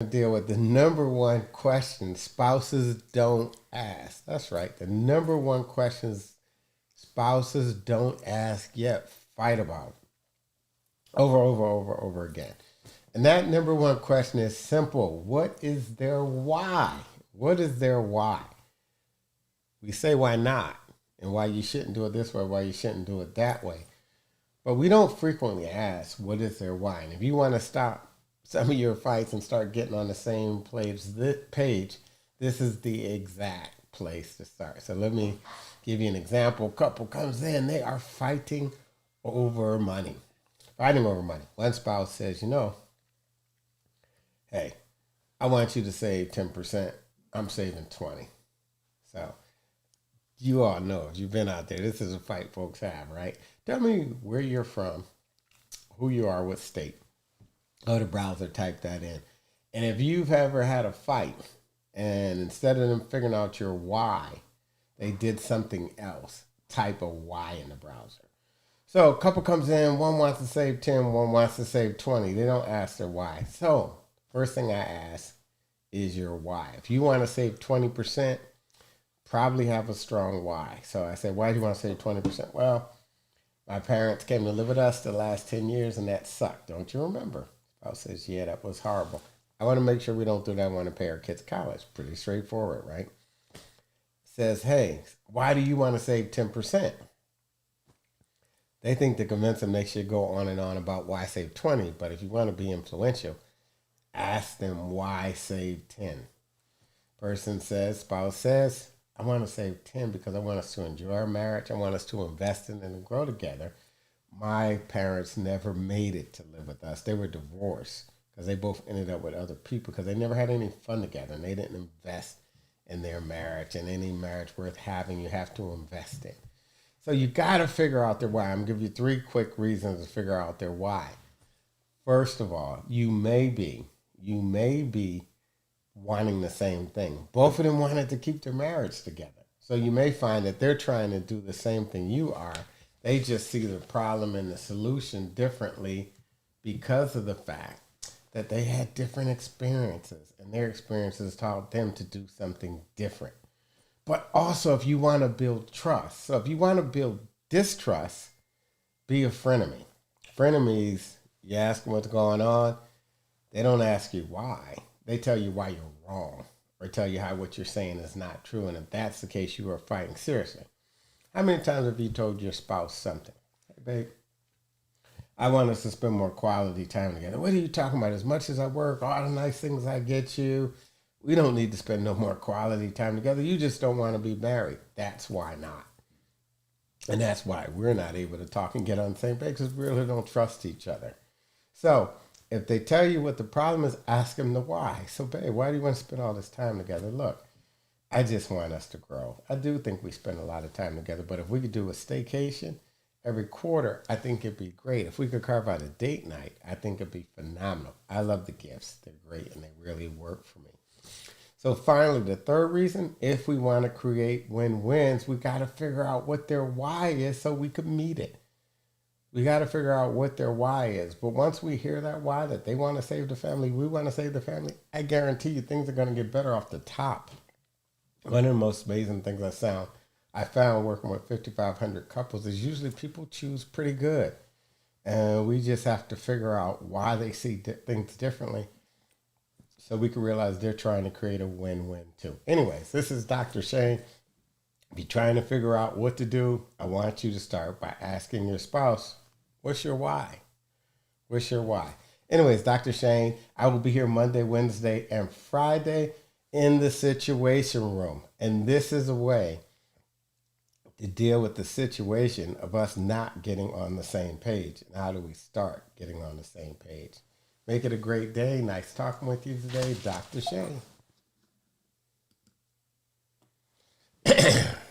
Deal with the number one question spouses don't ask. That's right. The number one question spouses don't ask yet fight about over again. And that number one question is simple. What is their why? What is their why? We say why not and why you shouldn't do it this way, why you shouldn't do it that way. But we don't frequently ask what is their why. And if you want to stop some of your fights and start getting on the same page, this is the exact place to start. So let me give you an example. Couple comes in, they are fighting over money. Fighting over money. One spouse says, hey, I want you to save 10%. I'm saving 20. So you all know, if you've been out there, this is a fight folks have, right? Tell me where you're from, who you are, what state. Go to browser, type that in. And if you've ever had a fight and instead of them figuring out your why, they did something else, type a why in the browser. So a couple comes in, one wants to save 10, one wants to save 20. They don't ask their why. So first thing I ask is your why. If you want to save 20%, probably have a strong why. So I said, why do you want to save 20%? Well, my parents came to live with us the last 10 years and that sucked. Don't you remember? Spouse says, yeah, that was horrible. I want to make sure we don't do that. I want to pay our kids college. Pretty straightforward, right? Says, hey, why do you want to save 10%? They think to convince them they should go on and on about why save 20. But if you want to be influential, ask them why save 10. Spouse says, I want to save 10 because I want us to enjoy our marriage. I want us to invest in and grow together. My parents never made it to live with us. They were divorced because they both ended up with other people because they never had any fun together and they didn't invest in their marriage. And any marriage worth having, you have to invest in. So you got to figure out their why. I'm going to give you 3 quick reasons to figure out their why. First of all, you may be wanting the same thing. Both of them wanted to keep their marriage together. So you may find that they're trying to do the same thing you are. They just see the problem and the solution differently because of the fact that they had different experiences and their experiences taught them to do something different. But also, if you want to build trust, so if you want to build distrust, be a frenemy. Frenemies, you ask them what's going on, they don't ask you why. They tell you why you're wrong or tell you how what you're saying is not true. And if that's the case, you are fighting seriously. How many times have you told your spouse something? Hey, babe, I want us to spend more quality time together. What are you talking about? As much as I work, all the nice things I get you, we don't need to spend no more quality time together. You just don't want to be married. That's why not. And that's why we're not able to talk and get on the same page because we really don't trust each other. So if they tell you what the problem is, ask them the why. So, babe, why do you want to spend all this time together? Look, I just want us to grow. I do think we spend a lot of time together, but if we could do a staycation every quarter, I think it'd be great. If we could carve out a date night, I think it'd be phenomenal. I love the gifts. They're great, and they really work for me. So finally, the third reason, if we want to create win-wins, we got to figure out what their why is so we could meet it. We got to figure out what their why is. But once we hear that why, that they want to save the family, we want to save the family, I guarantee you things are going to get better off the top. One of the most amazing things I found working with 5,500 couples is usually people choose pretty good. And we just have to figure out why they see things differently so we can realize they're trying to create a win-win too. Anyways, this is Dr. Shane. If you're trying to figure out what to do, I want you to start by asking your spouse, what's your why? What's your why? Anyways, Dr. Shane, I will be here Monday, Wednesday, and Friday in the Situation Room. And this is a way to deal with the situation of us not getting on the same page. And how do we start getting on the same page? Make it a great day. Nice talking with you today, Dr. Shane.